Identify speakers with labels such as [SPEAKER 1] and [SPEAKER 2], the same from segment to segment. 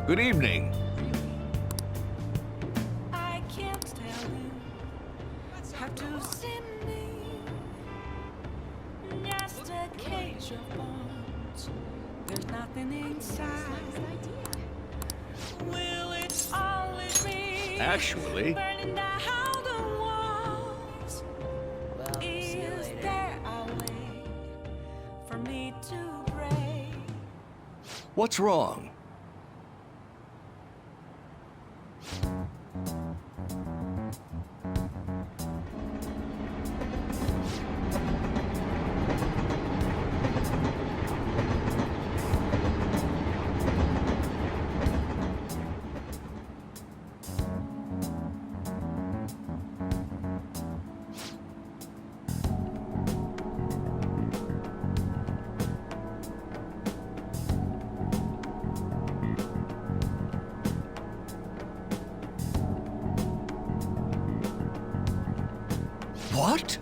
[SPEAKER 1] Good evening.
[SPEAKER 2] I can't tell you how to see me. Just a cage of bones. There's nothing inside. Will it always be
[SPEAKER 1] Actually,
[SPEAKER 2] burning down the walls?
[SPEAKER 3] Well, see you
[SPEAKER 2] Is
[SPEAKER 3] later.
[SPEAKER 2] there a way for me to break?
[SPEAKER 1] what's wrong? What?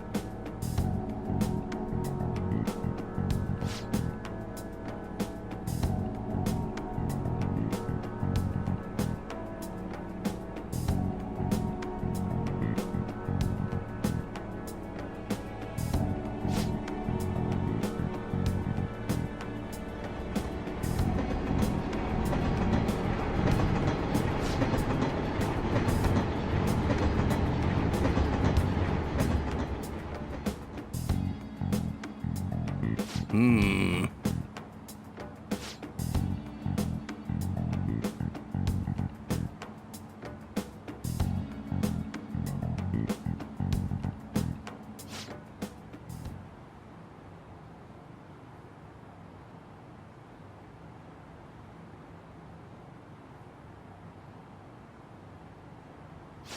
[SPEAKER 1] Hmm.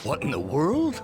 [SPEAKER 1] What in the world?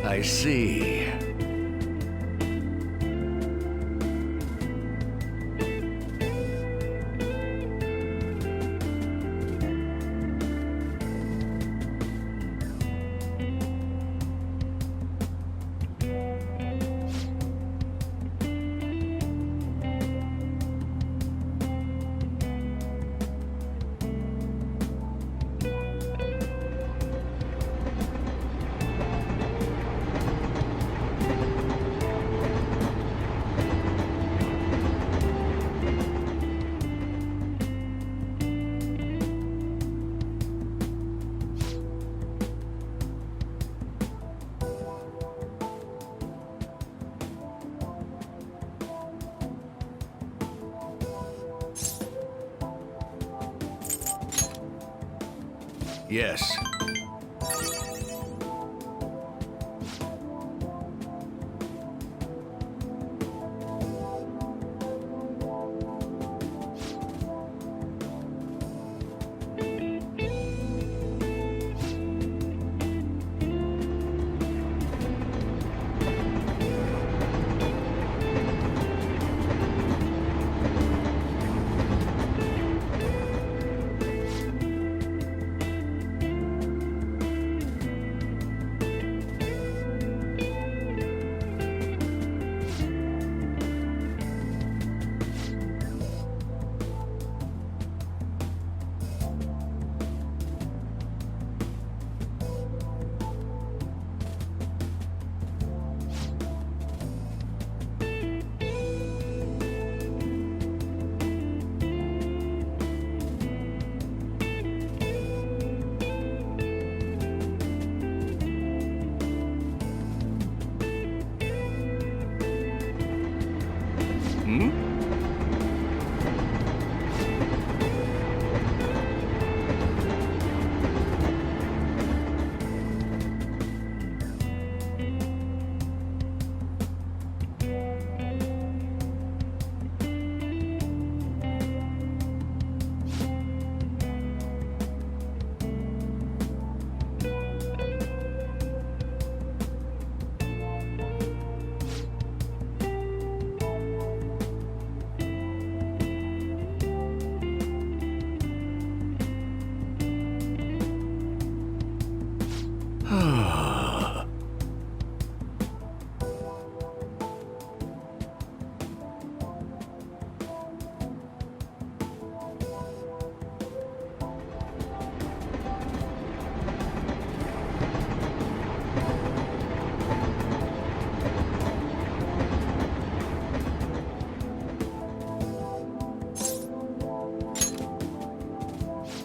[SPEAKER 1] I see. Yes.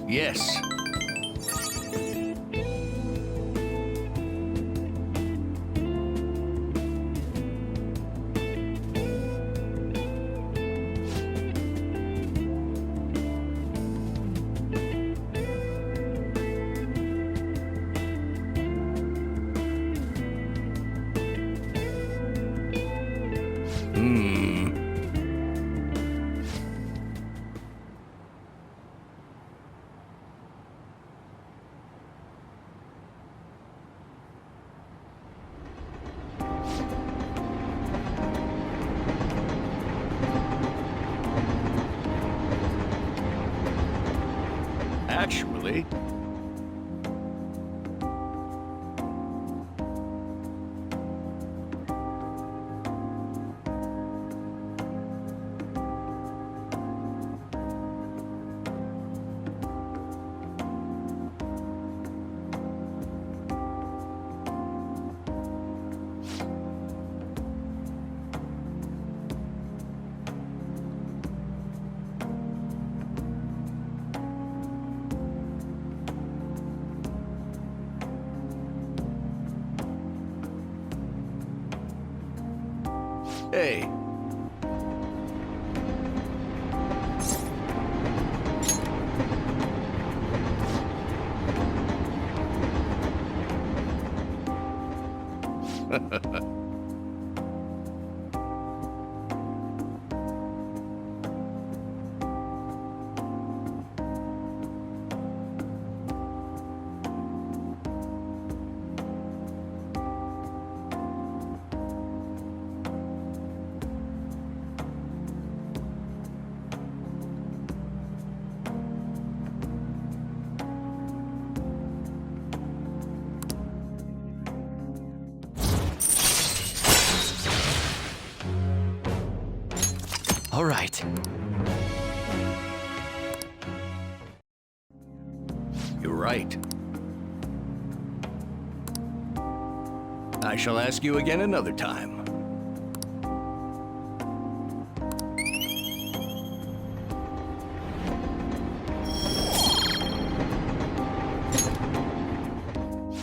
[SPEAKER 1] Yes. Hmm. Actually, hey.
[SPEAKER 4] All right.
[SPEAKER 1] You're right. I shall ask you again another time.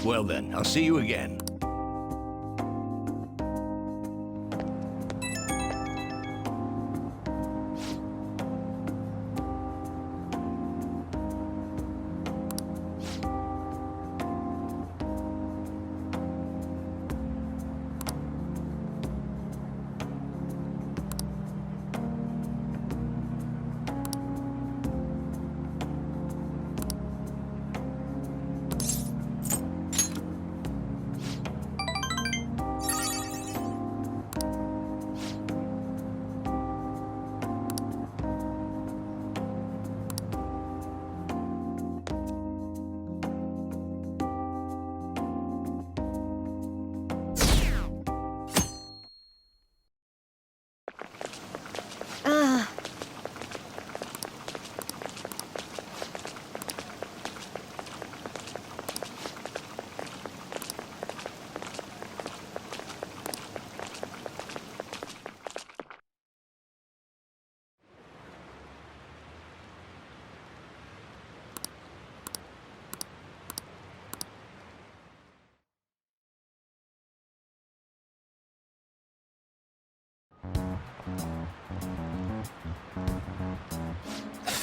[SPEAKER 1] Well then, I'll see you again.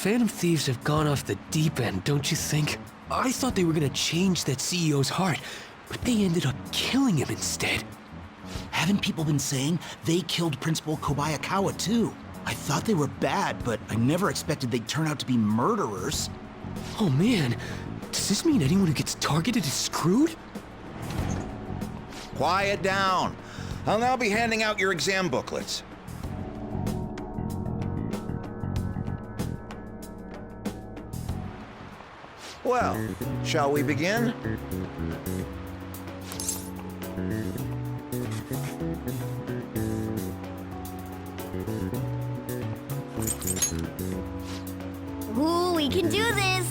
[SPEAKER 4] Phantom Thieves have gone off the deep end, don't you think? I thought they were gonna change that CEO's heart, but they ended up killing him instead.
[SPEAKER 5] Haven't people been saying they killed Principal Kobayakawa too? I thought they were bad, but I never expected they'd turn out to be murderers.
[SPEAKER 4] Oh man, does this mean anyone who gets targeted is screwed?
[SPEAKER 6] Quiet down. I'll now be handing out your exam booklets. Well, shall we begin?
[SPEAKER 7] Ooh, we can do this!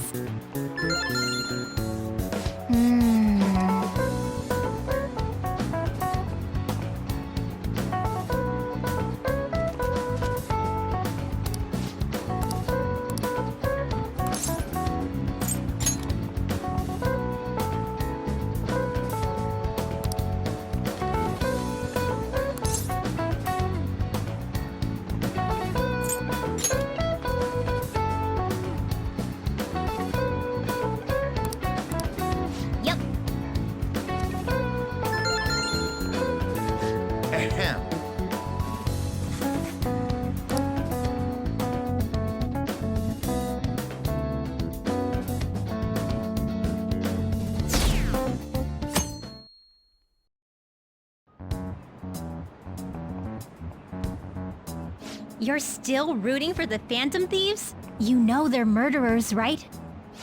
[SPEAKER 7] You're still rooting for the Phantom Thieves? You know they're murderers, right?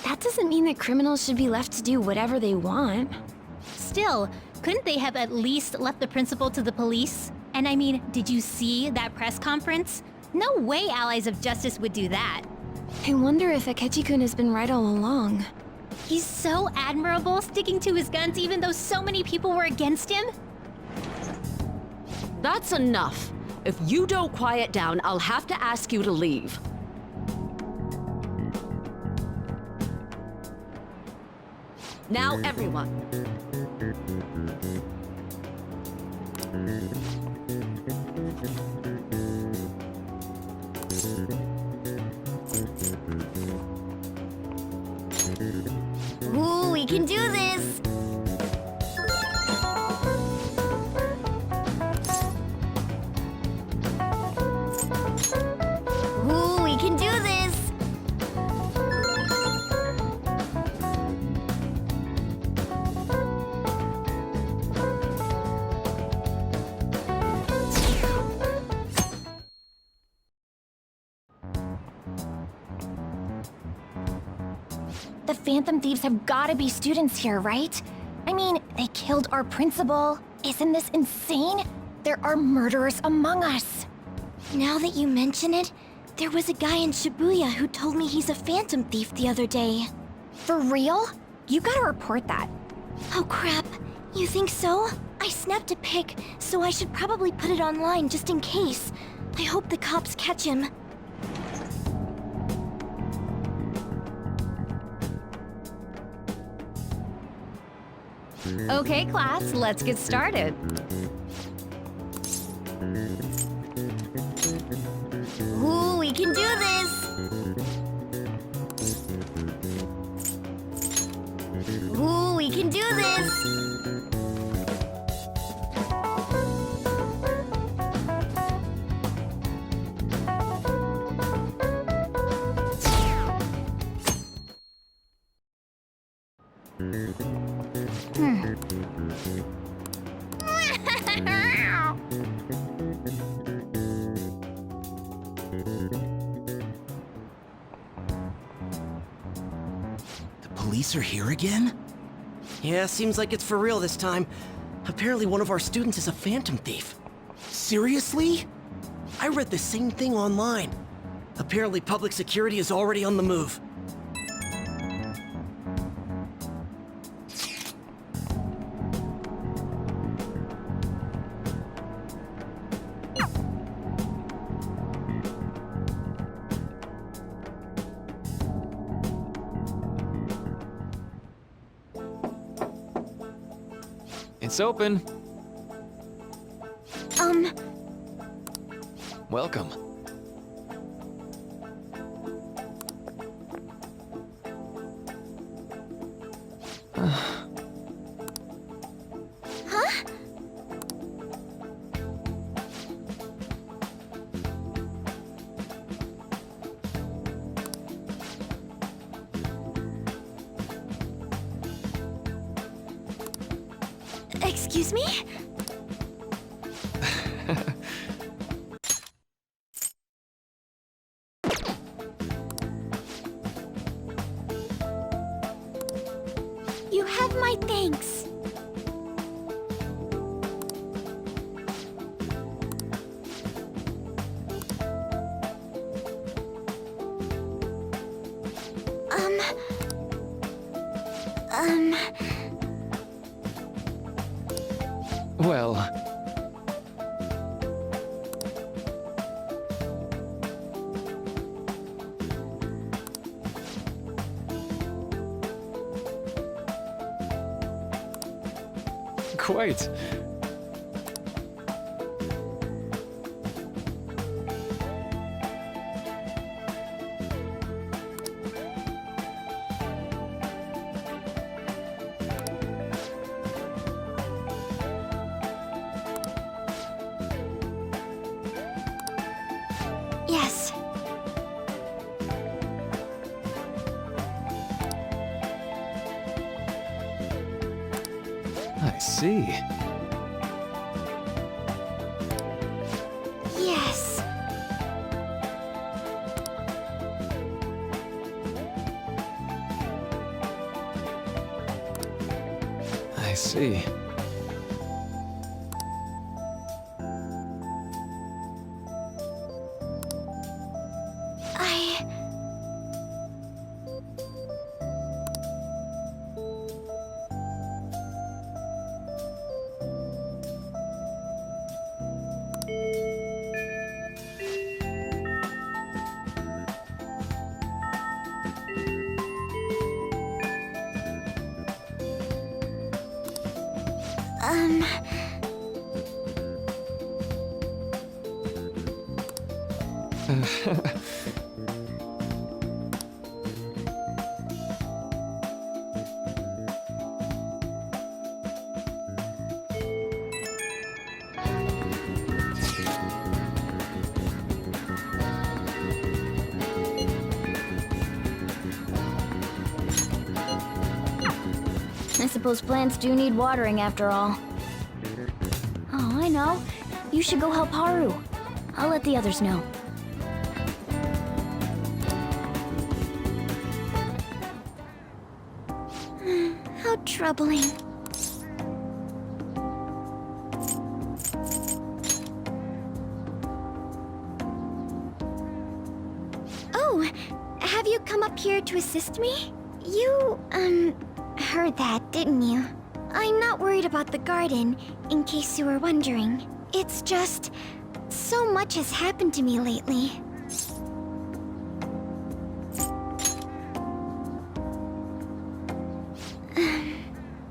[SPEAKER 8] That doesn't mean that criminals should be left to do whatever they want.
[SPEAKER 7] Still, couldn't they have at least left the principal to the police? And I mean, did you see that press conference? No way Allies of Justice would do that.
[SPEAKER 8] I wonder if Akechi-kun has been right all along.
[SPEAKER 7] He's so admirable, sticking to his guns even though so many people were against him.
[SPEAKER 9] That's enough. If you don't quiet down, I'll have to ask you to leave. Now, everyone.
[SPEAKER 7] Ooh, we can do this! Ooh, we can do this!
[SPEAKER 8] The Phantom Thieves have gotta be students here, right? I mean, they killed our principal. Isn't this insane? There are murderers among us.
[SPEAKER 7] Now that you mention it, there was a guy in Shibuya who told me he's a Phantom Thief the other day.
[SPEAKER 8] For real? You gotta report that.
[SPEAKER 7] Oh crap, you think so? I snapped a pic, so I should probably put it online just in case. I hope the cops catch him.
[SPEAKER 9] Okay, class, let's get started.
[SPEAKER 7] Ooh, we can do this! Ooh, we can do this!
[SPEAKER 5] The police are here again?
[SPEAKER 3] Yeah, seems like it's for real this time. Apparently one of our students is a Phantom Thief.
[SPEAKER 5] Seriously?
[SPEAKER 3] I read the same thing online. Apparently public security is already on the move.
[SPEAKER 10] It's open.
[SPEAKER 7] Um,
[SPEAKER 10] Welcome.
[SPEAKER 7] excuse me? You have my thanks.
[SPEAKER 10] Well, quite.
[SPEAKER 7] Yes.
[SPEAKER 10] I see.
[SPEAKER 7] Yes.
[SPEAKER 10] see.
[SPEAKER 8] I suppose plants do need watering after all. Oh, I know. You should go help Haru. I'll let the others know. How troubling. Oh, have you come up here to assist me? You, heard that, didn't you? I'm not worried about the garden, in case you were wondering. It's just, so much has happened to me lately.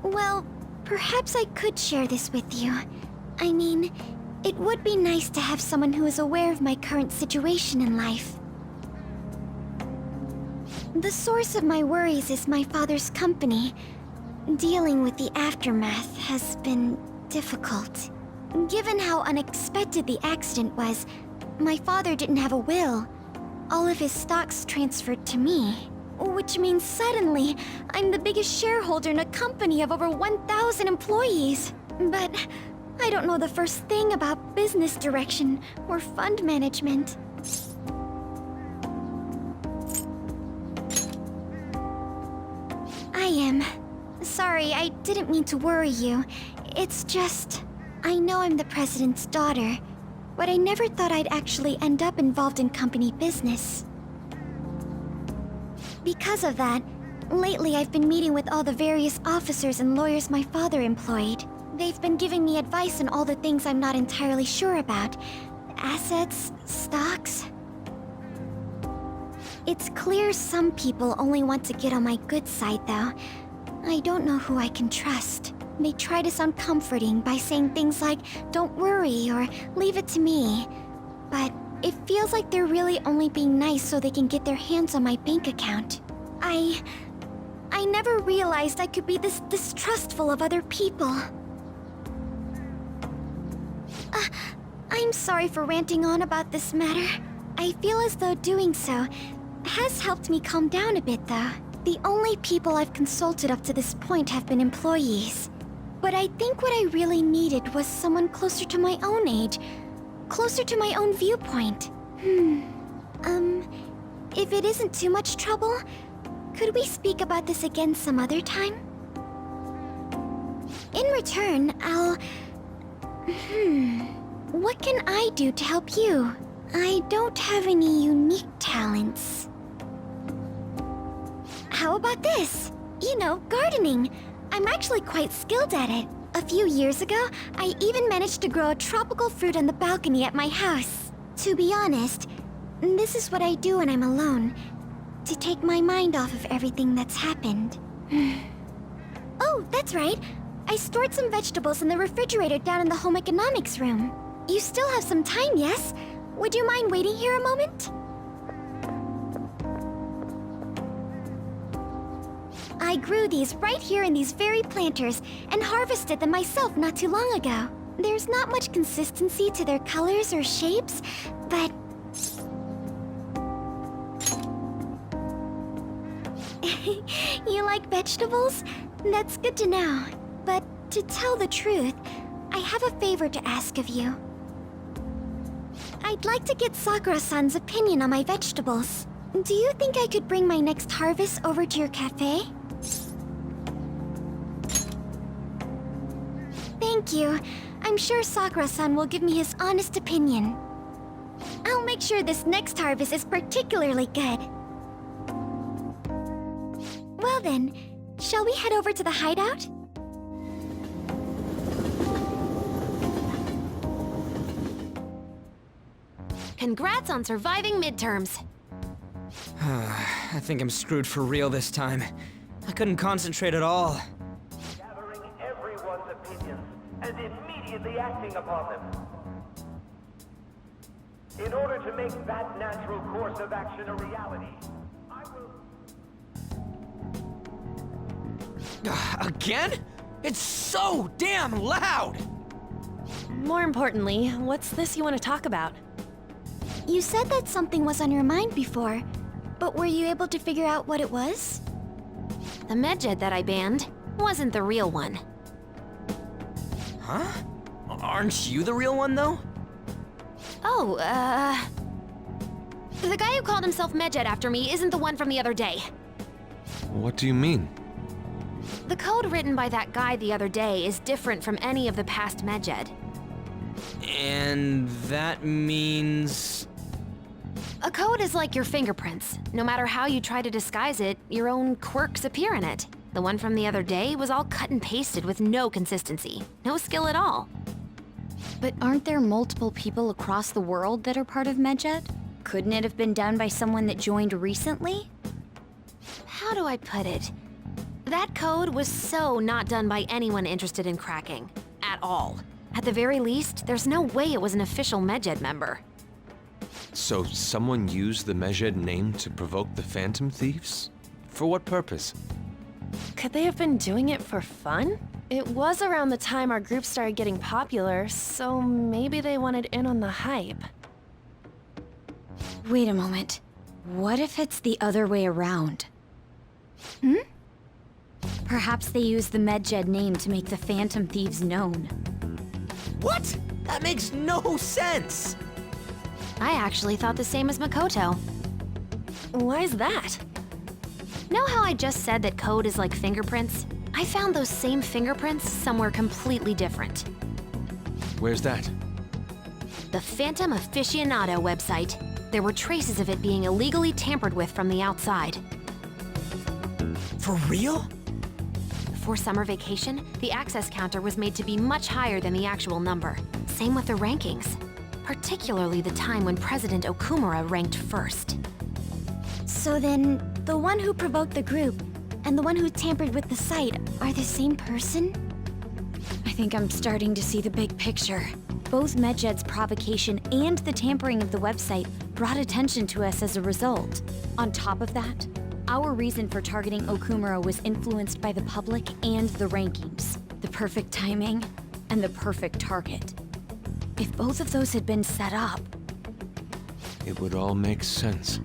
[SPEAKER 8] Well, perhaps I could share this with you. I mean, it would be nice to have someone who is aware of my current situation in life. The source of my worries is my father's company. Dealing with the aftermath has been difficult. Given how unexpected the accident was, my father didn't have a will. All of his stocks transferred to me. Which means suddenly, I'm the biggest shareholder in a company of over 1,000 employees. But I don't know the first thing about business direction or fund management. I am. Sorry, I didn't mean to worry you. It's just... I know I'm the president's daughter, but I never thought I'd actually end up involved in company business. Because of that, lately I've been meeting with all the various officers and lawyers my father employed. They've been giving me advice on all the things I'm not entirely sure about. Assets, stocks... It's clear some people only want to get on my good side, though. I don't know who I can trust. They try to sound comforting by saying things like, "Don't worry," or "Leave it to me." But it feels like they're really only being nice so they can get their hands on my bank account. I never realized I could be this distrustful of other people. I'm sorry for ranting on about this matter. I feel as though doing so has helped me calm down a bit, though. The only people I've consulted up to this point have been employees. But I think what I really needed was someone closer to my own age, closer to my own viewpoint. If it isn't too much trouble, could we speak about this again some other time? In return, I'll... What can I do to help you? I don't have any unique talents. How about this? You know, gardening. I'm actually quite skilled at it. A few years ago, I even managed to grow a tropical fruit on the balcony at my house. To be honest, this is what I do when I'm alone, to take my mind off of everything that's happened. Oh, that's right. I stored some vegetables in the refrigerator down in the home economics room. You still have some time, yes? Would you mind waiting here a moment? I grew these right here in these very planters and harvested them myself not too long ago. There's not much consistency to their colors or shapes, but... You like vegetables? That's good to know. But to tell the truth, I have a favor to ask of you. I'd like to get Sakura-san's opinion on my vegetables. Do you think I could bring my next harvest over to your cafe? Thank you. I'm sure Sakura-san will give me his honest opinion. I'll make sure this next harvest is particularly good. Well then, shall we head over to the hideout?
[SPEAKER 9] Congrats on surviving midterms.
[SPEAKER 11] I think I'm screwed for real this time. I couldn't concentrate at all.
[SPEAKER 12] Gathering everyone's opinions and immediately acting upon them. In order to make that natural course of action a reality, I will...
[SPEAKER 11] Again? It's so damn loud!
[SPEAKER 9] More importantly, what's this you want to talk about?
[SPEAKER 8] You said that something was on your mind before, but were you able to figure out what it was?
[SPEAKER 9] The Medjed that I banned wasn't the real one.
[SPEAKER 11] Huh? Aren't you the real one, though?
[SPEAKER 9] Oh, the guy who called himself Medjed after me isn't the one from the other day.
[SPEAKER 10] What do you mean?
[SPEAKER 9] The code written by that guy the other day is different from any of the past Medjed.
[SPEAKER 11] And that means...
[SPEAKER 9] A code is like your fingerprints. No matter how you try to disguise it, your own quirks appear in it. The one from the other day was all cut and pasted with no consistency. No skill at all.
[SPEAKER 7] But aren't there multiple people across the world that are part of Medjed? Couldn't it have been done by someone that joined recently?
[SPEAKER 9] How do I put it? That code was so not done by anyone interested in cracking. At all. At the very least, there's no way it was an official Medjed member.
[SPEAKER 10] So someone used the Medjed name to provoke the Phantom Thieves? For what purpose?
[SPEAKER 13] Could they have been doing it for fun? It was around the time our group started getting popular, so maybe they wanted in on the hype.
[SPEAKER 7] Wait a moment. What if it's the other way around? Perhaps they used the Medjed name to make the Phantom Thieves known.
[SPEAKER 11] What? That makes no sense!
[SPEAKER 9] I actually thought the same as Makoto.
[SPEAKER 13] Why's that?
[SPEAKER 9] Know how I just said that code is like fingerprints? I found those same fingerprints somewhere completely different.
[SPEAKER 10] Where's that?
[SPEAKER 9] The Phantom Aficionado website. There were traces of it being illegally tampered with from the outside.
[SPEAKER 11] For real?
[SPEAKER 9] For summer vacation, the access counter was made to be much higher than the actual number. Same with the rankings. Particularly the time when President Okumura ranked first.
[SPEAKER 8] So then, the one who provoked the group and the one who tampered with the site are the same person?
[SPEAKER 7] I think I'm starting to see the big picture. Both Medjed's provocation and the tampering of the website brought attention to us as a result. On top of that, our reason for targeting Okumura was influenced by the public and the rankings, the perfect timing, and the perfect target. If both of those had been set up...
[SPEAKER 10] It would all make sense.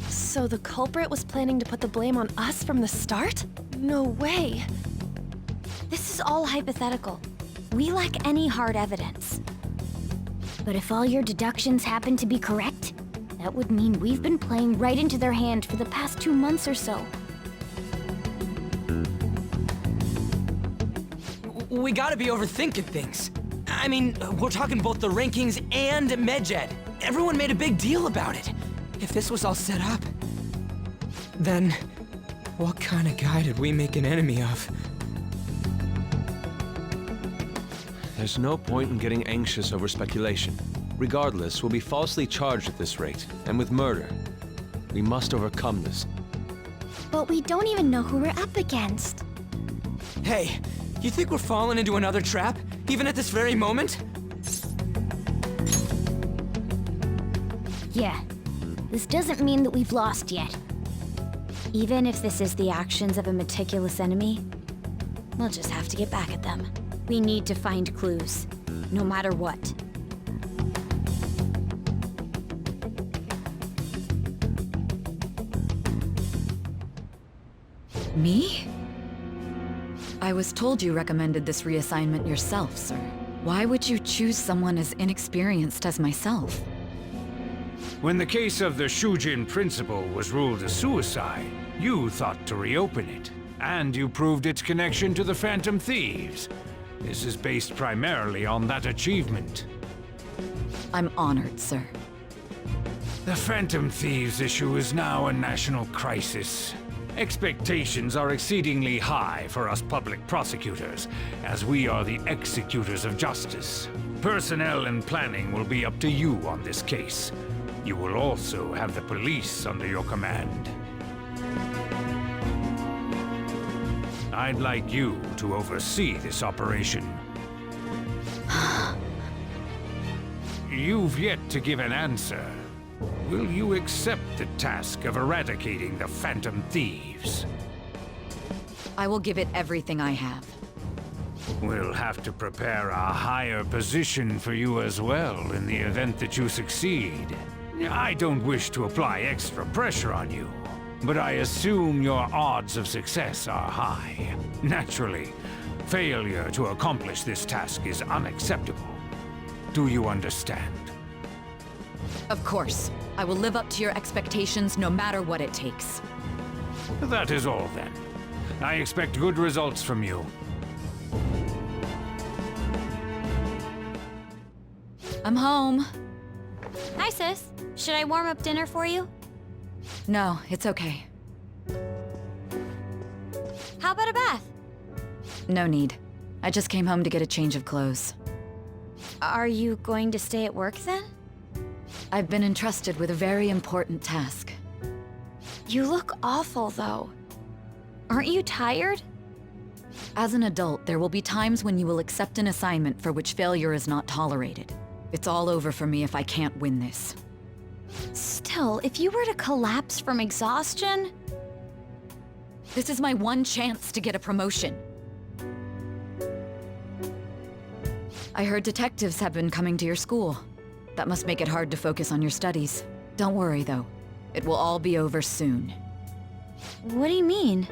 [SPEAKER 13] So the culprit was planning to put the blame on us from the start? No way.
[SPEAKER 7] This is all hypothetical. We lack any hard evidence.
[SPEAKER 8] But if all your deductions happen to be correct, that would mean we've been playing right into their hand for the past 2 months or so.
[SPEAKER 11] We gotta be overthinking things. I mean, we're talking both the rankings and Medjed. Everyone made a big deal about it. If this was all set up, then what kind of guy did we make an enemy of?
[SPEAKER 10] There's no point in getting anxious over speculation. Regardless, we'll be falsely charged at this rate, and with murder. We must overcome this.
[SPEAKER 8] But we don't even know who we're up against.
[SPEAKER 11] Hey, you think we're falling into another trap, even at this very moment?
[SPEAKER 8] Yeah. This doesn't mean that we've lost yet.
[SPEAKER 7] Even if this is the actions of a meticulous enemy, we'll just have to get back at them. We need to find clues, no matter what.
[SPEAKER 14] Me? I was told you recommended this reassignment yourself, sir. Why would you choose someone as inexperienced as myself?
[SPEAKER 15] When the case of the Shujin principal was ruled a suicide, you thought to reopen it. And you proved its connection to the Phantom Thieves. This is based primarily on that achievement.
[SPEAKER 14] I'm honored, sir.
[SPEAKER 15] The Phantom Thieves issue is now a national crisis. Expectations are exceedingly high for us public prosecutors, as we are the executors of justice. Personnel and planning will be up to you on this case. You will also have the police under your command. I'd like you to oversee this operation. You've yet to give an answer. Will you accept the task of eradicating the Phantom Thieves?
[SPEAKER 14] I will give it everything I have.
[SPEAKER 15] We'll have to prepare a higher position for you as well in the event that you succeed. I don't wish to apply extra pressure on you, but I assume your odds of success are high. Naturally, failure to accomplish this task is unacceptable. Do you understand?
[SPEAKER 14] Of course. I will live up to your expectations no matter what it takes.
[SPEAKER 15] That is all then. I expect good results from you.
[SPEAKER 7] I'm home. Hi, sis. Should I warm up dinner for you?
[SPEAKER 14] No, it's okay.
[SPEAKER 7] How about a bath?
[SPEAKER 14] No need. I just came home to get a change of clothes.
[SPEAKER 7] Are you going to stay at work then?
[SPEAKER 14] I've been entrusted with a very important task.
[SPEAKER 7] You look awful, though. Aren't you tired?
[SPEAKER 14] As an adult, there will be times when you will accept an assignment for which failure is not tolerated. It's all over for me if I can't win this.
[SPEAKER 7] Still, if you were to collapse from exhaustion...
[SPEAKER 14] This is my one chance to get a promotion. I heard detectives have been coming to your school. That must make it hard to focus on your studies. Don't worry, though. It will all be over soon.
[SPEAKER 7] What do you mean?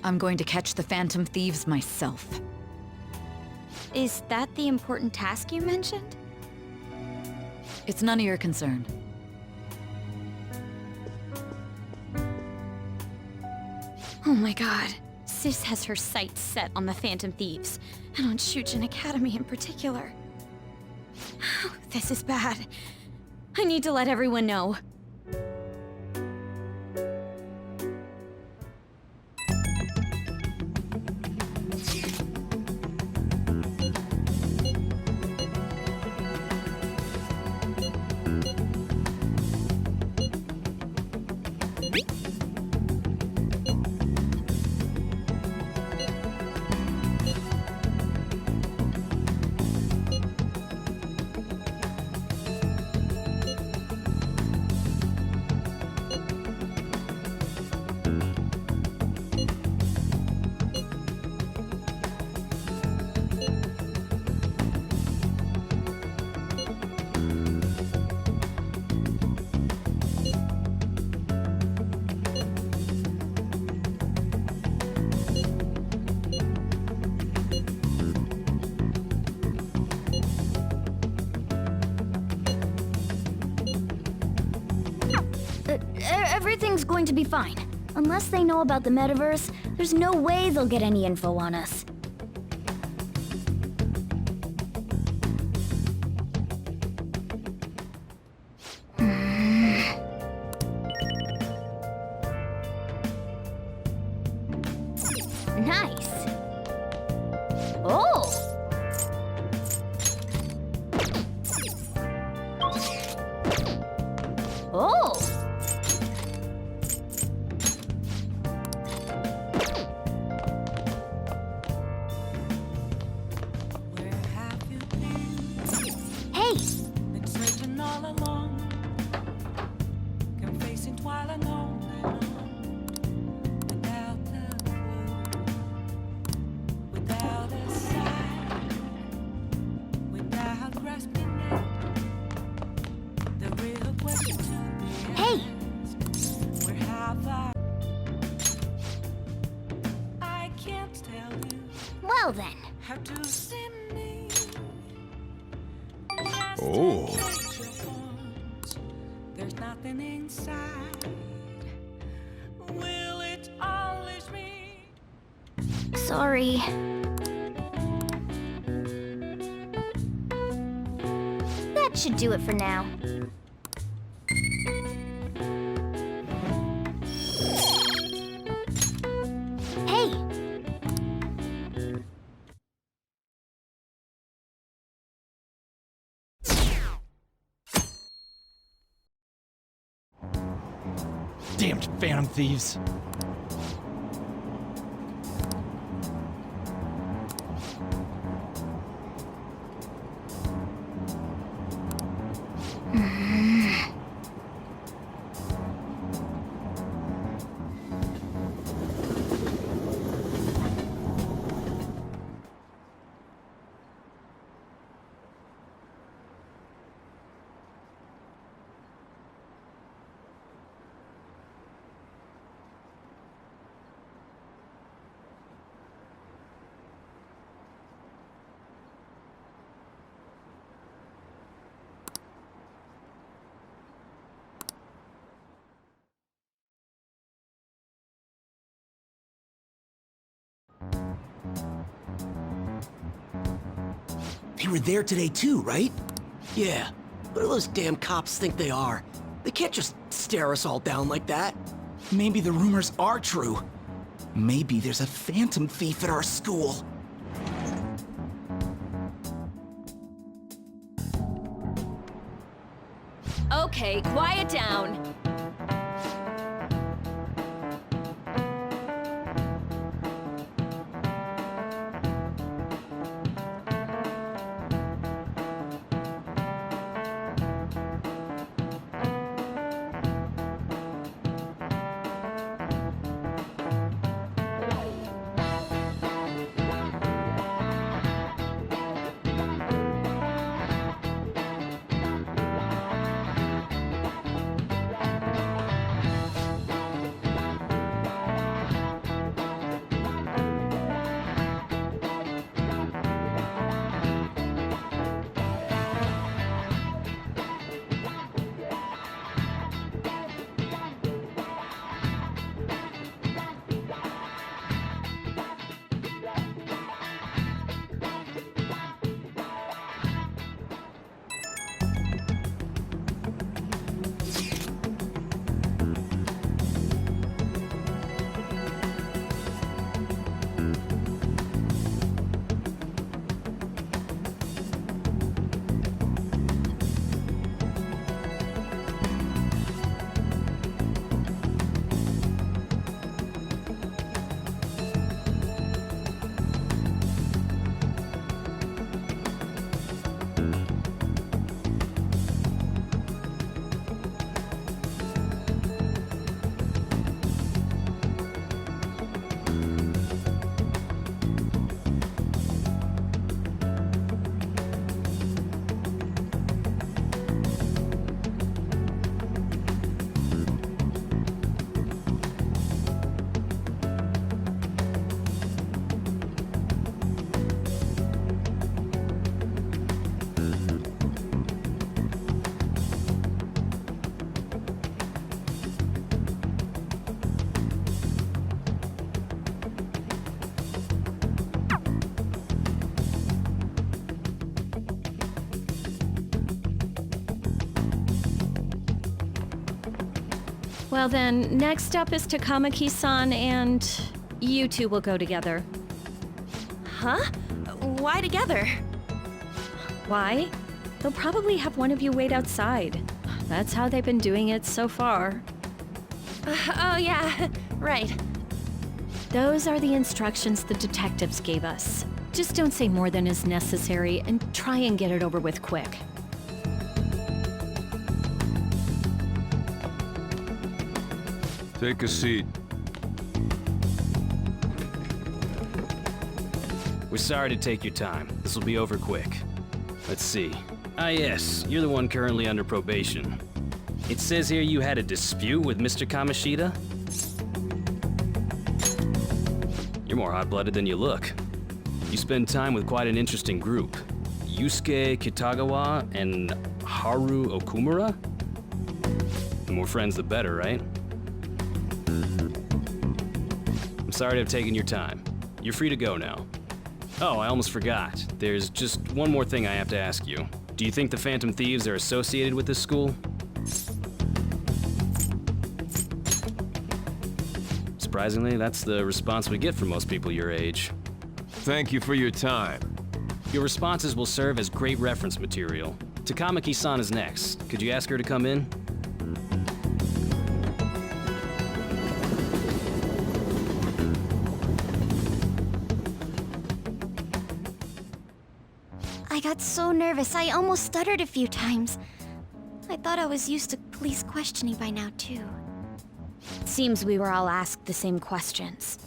[SPEAKER 14] I'm going to catch the Phantom Thieves myself.
[SPEAKER 7] Is that the important task you mentioned?
[SPEAKER 14] It's none of your concern.
[SPEAKER 7] Oh my god. Sis has her sights set on the Phantom Thieves, and on Shujin Academy in particular. This is bad. I need to let everyone know.
[SPEAKER 8] Everything's going to be fine. Unless they know about the metaverse, there's no way they'll get any info on us. Nice. Oh! Oh! Well then.
[SPEAKER 6] Oh.
[SPEAKER 2] There's nothing inside. Will it always be?
[SPEAKER 8] Sorry. That should do it for now. Hey!
[SPEAKER 16] Damned Phantom Thieves.
[SPEAKER 3] They were there today too, right? Yeah. What do those damn cops think they are? They can't just stare us all down like that.
[SPEAKER 5] Maybe the rumors are true. Maybe there's a phantom thief at our school.
[SPEAKER 13] Okay, quiet down.
[SPEAKER 17] Well then, next up is Takamaki-san, and you two will go together.
[SPEAKER 13] Huh? Why together?
[SPEAKER 17] Why? They'll probably have one of you wait outside. That's how they've been doing it so far.
[SPEAKER 13] Oh yeah, right.
[SPEAKER 17] Those are the instructions the detectives gave us. Just don't say more than is necessary, and try and get it over with quick.
[SPEAKER 10] Take a seat.
[SPEAKER 18] We're sorry to take your time. This will be over quick. Let's see. Ah yes, you're the one currently under probation. It says here you had a dispute with Mr. Kamoshida? You're more hot-blooded than you look. You spend time with quite an interesting group. Yusuke Kitagawa and Haru Okumura? The more friends, the better, right? I'm sorry to have taken your time. You're free to go now. Oh, I almost forgot. There's just one more thing I have to ask you. Do you think the Phantom Thieves are associated with this school? Surprisingly, that's the response we get from most people your age.
[SPEAKER 10] Thank you for your time.
[SPEAKER 18] Your responses will serve as great reference material. Takamaki-san is next. Could you ask her to come in?
[SPEAKER 8] I got so nervous, I almost stuttered a few times. I thought I was used to police questioning by now, too.
[SPEAKER 7] Seems we were all asked the same questions.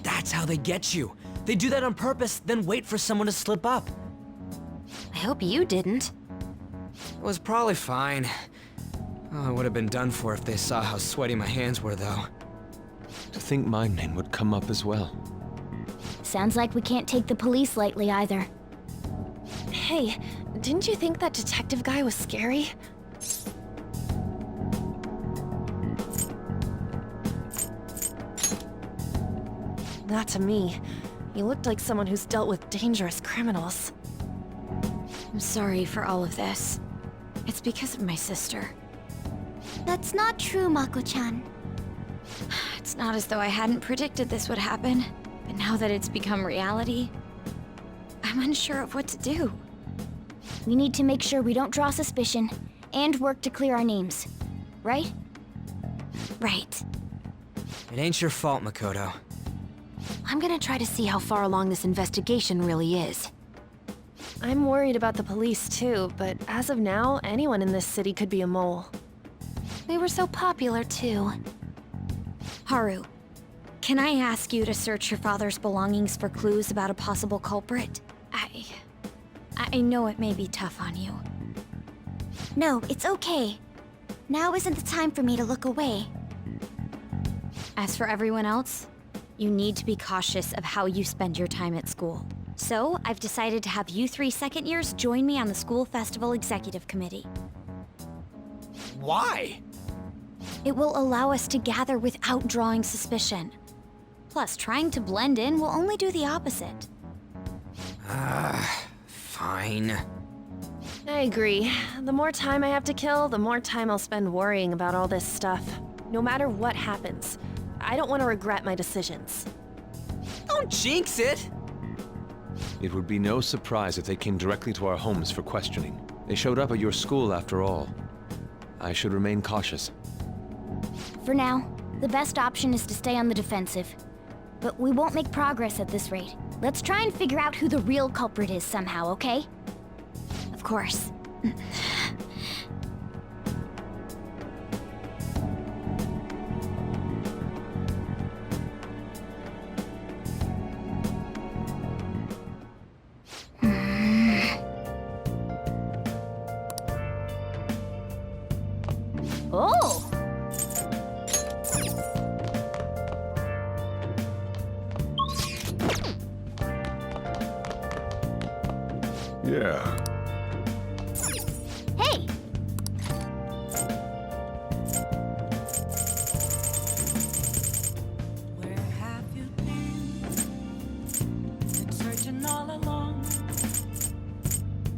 [SPEAKER 11] That's how they get you. They do that on purpose, then wait for someone to slip up.
[SPEAKER 9] I hope you didn't.
[SPEAKER 11] It was probably fine. Oh, I would have been done for if they saw how sweaty my hands were, though.
[SPEAKER 10] To think my name would come up as well.
[SPEAKER 7] Sounds like we can't take the police lightly either.
[SPEAKER 13] Hey, didn't you think that detective guy was scary? Not to me. He looked like someone who's dealt with dangerous criminals.
[SPEAKER 7] I'm sorry for all of this. It's because of my sister.
[SPEAKER 8] That's not true, Mako-chan.
[SPEAKER 7] It's not as though I hadn't predicted this would happen, but now that it's become reality, I'm unsure of what to do.
[SPEAKER 8] We need to make sure we don't draw suspicion, and work to clear our names. Right?
[SPEAKER 7] Right.
[SPEAKER 11] It ain't your fault, Makoto.
[SPEAKER 9] I'm gonna try to see how far along this investigation really is.
[SPEAKER 13] I'm worried about the police too, but as of now, anyone in this city could be a mole.
[SPEAKER 9] We were so popular too.
[SPEAKER 7] Haru, can I ask you to search your father's belongings for clues about a possible culprit? I know it may be tough on you.
[SPEAKER 8] No, it's okay. Now isn't the time for me to look away.
[SPEAKER 7] As for everyone else, you need to be cautious of how you spend your time at school. So, I've decided to have you 3 second years join me on the school festival executive committee.
[SPEAKER 11] Why?
[SPEAKER 7] It will allow us to gather without drawing suspicion. Plus, trying to blend in will only do the opposite.
[SPEAKER 11] Fine.
[SPEAKER 13] I agree. The more time I have to kill, the more time I'll spend worrying about all this stuff. No matter what happens, I don't want to regret my decisions.
[SPEAKER 11] Don't jinx it!
[SPEAKER 10] It would be no surprise if they came directly to our homes for questioning. They showed up at your school after all. I should remain cautious.
[SPEAKER 8] For now, the best option is to stay on the defensive. But we won't make progress at this rate. Let's try and figure out who the real culprit is somehow, okay?
[SPEAKER 7] Of course.
[SPEAKER 8] Oh!
[SPEAKER 19] Yeah.
[SPEAKER 8] Hey!
[SPEAKER 2] Where have you been? Been searching all along,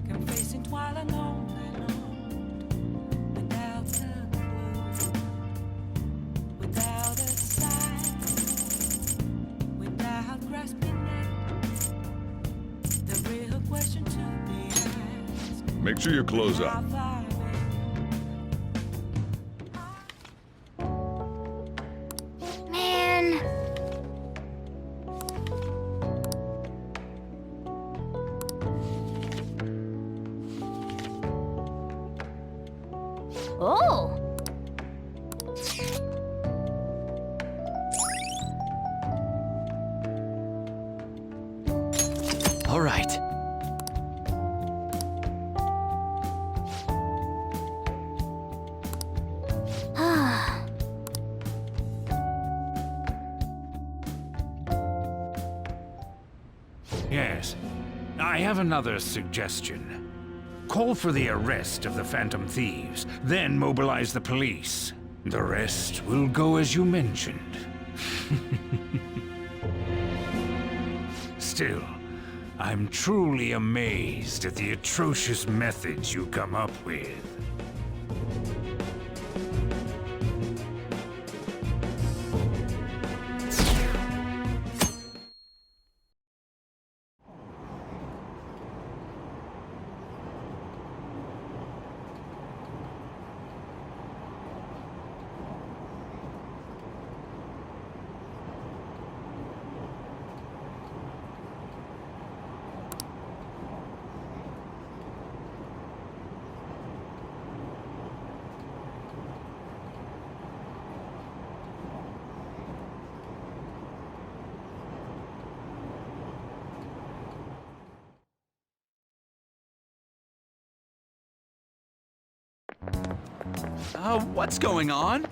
[SPEAKER 2] confessing while alone and on, without a clue, without a sign, without grasping it. The real question to be asked.
[SPEAKER 19] Make sure you close up.
[SPEAKER 8] Man. Oh!
[SPEAKER 4] All right.
[SPEAKER 15] Yes. I have another suggestion. Call for the arrest of the Phantom Thieves, then mobilize the police. The rest will go as you mentioned. Still, I'm truly amazed at the atrocious methods you come up with.
[SPEAKER 16] What's going on?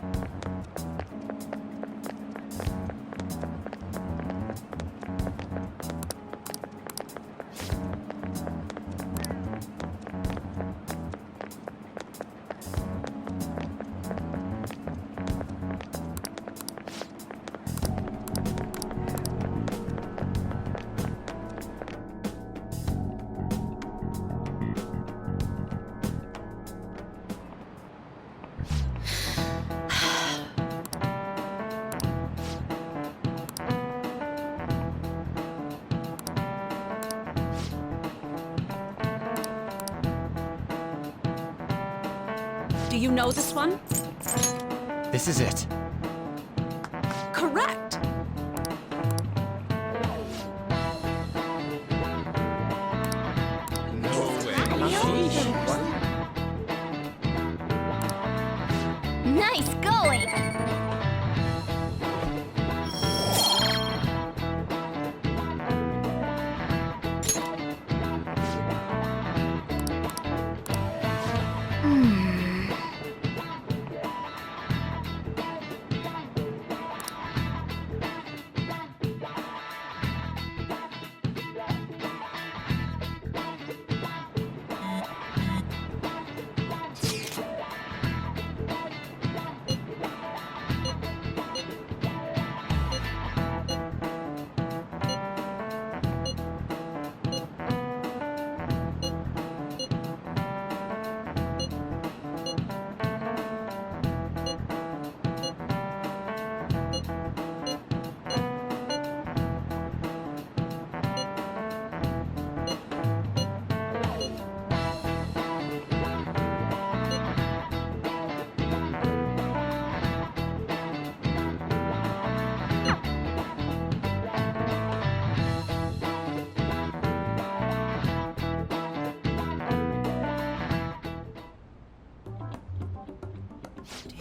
[SPEAKER 2] Do you know this one?
[SPEAKER 16] This is it.
[SPEAKER 2] Correct!
[SPEAKER 8] Nice going!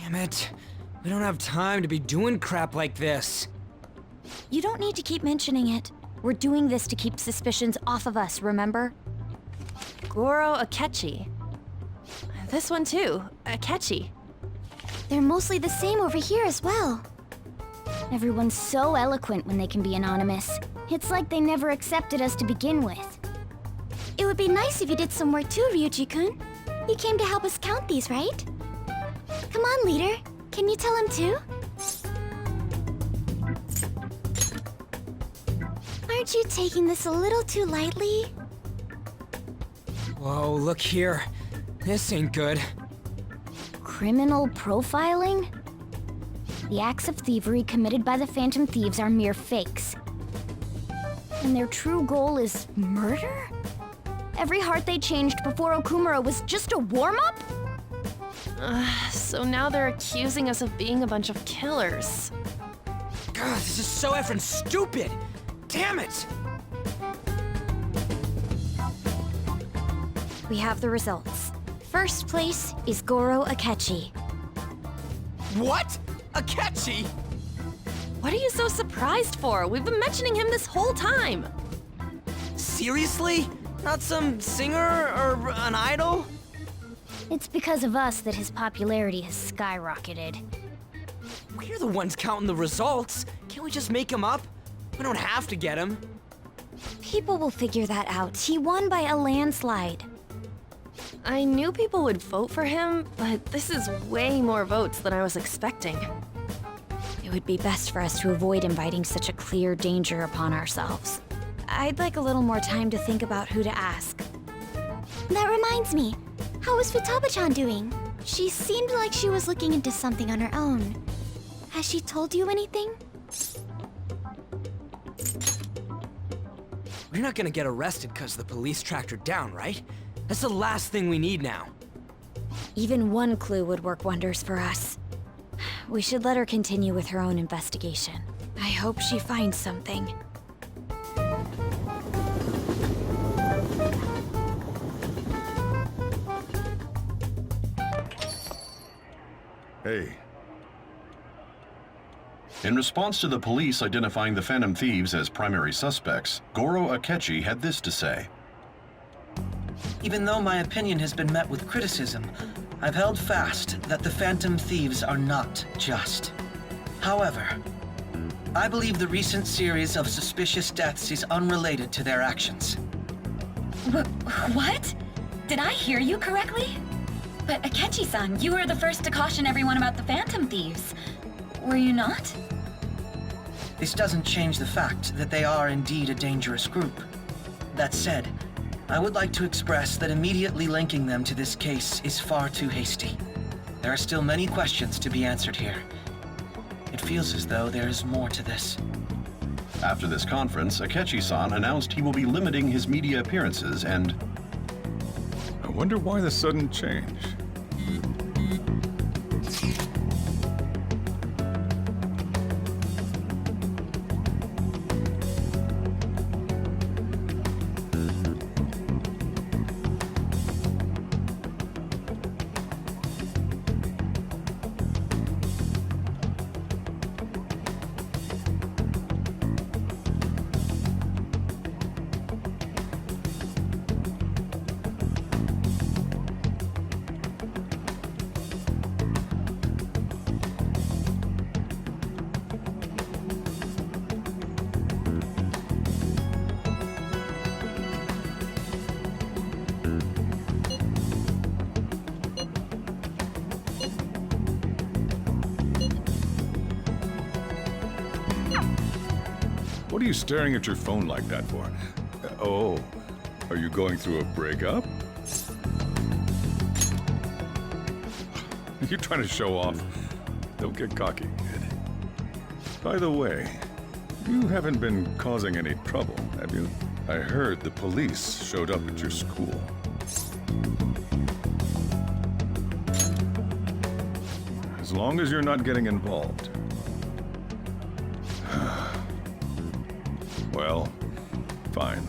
[SPEAKER 11] Damn it. We don't have time to be doing crap like this.
[SPEAKER 7] You don't need to keep mentioning it. We're doing this to keep suspicions off of us, remember?
[SPEAKER 13] Goro Akechi. This one too, Akechi.
[SPEAKER 8] They're mostly the same over here as well. Everyone's so eloquent when they can be anonymous. It's like they never accepted us to begin with. It would be nice if you did some work too, Ryuji-kun. You came to help us count these, right? Come on, leader. Can you tell him too? Aren't you taking this a little too lightly?
[SPEAKER 11] Whoa, look here. This ain't good.
[SPEAKER 8] Criminal profiling? The acts of thievery committed by the Phantom Thieves are mere fakes. And their true goal is murder? Every heart they changed before Okumura was just a warm-up?
[SPEAKER 13] So now they're accusing us of being a bunch of killers.
[SPEAKER 11] God, this is so effing stupid! Damn it!
[SPEAKER 7] We have the results. First place is Goro Akechi.
[SPEAKER 11] What? Akechi?
[SPEAKER 13] What are you so surprised for? We've been mentioning him this whole time.
[SPEAKER 11] Seriously? Not some singer or an idol?
[SPEAKER 8] It's because of us that his popularity has skyrocketed.
[SPEAKER 11] We're the ones counting the results. Can't we just make him up? We don't have to get him.
[SPEAKER 7] People will figure that out. He won by a landslide.
[SPEAKER 13] I knew people would vote for him, but this is way more votes than I was expecting.
[SPEAKER 7] It would be best for us to avoid inviting such a clear danger upon ourselves. I'd like a little more time to think about who to ask.
[SPEAKER 8] That reminds me. How is Futaba-chan doing? She seemed like she was looking into something on her own. Has she told you anything?
[SPEAKER 11] We're not gonna get arrested because the police tracked her down, right? That's the last thing we need now.
[SPEAKER 7] Even one clue would work wonders for us. We should let her continue with her own investigation. I hope she finds something.
[SPEAKER 19] Hey.
[SPEAKER 20] In response to the police identifying the Phantom Thieves as primary suspects, Goro Akechi had this to say.
[SPEAKER 21] Even though my opinion has been met with criticism, I've held fast that the Phantom Thieves are not just. However, I believe the recent series of suspicious deaths is unrelated to their actions.
[SPEAKER 22] What? Did I hear you correctly? But Akechi-san, you were the first to caution everyone about the Phantom Thieves. Were you not?
[SPEAKER 21] This doesn't change the fact that they are indeed a dangerous group. That said, I would like to express that immediately linking them to this case is far too hasty. There are still many questions to be answered here. It feels as though there is more to this.
[SPEAKER 20] After this conference, Akechi-san announced he will be limiting his media appearances and...
[SPEAKER 19] I wonder why the sudden change. What are you staring at your phone like that for? Oh, are you going through a breakup? You're trying to show off. Don't get cocky, kid. By the way, you haven't been causing any trouble, have you? I heard the police showed up at your school. As long as you're not getting involved. Well, fine.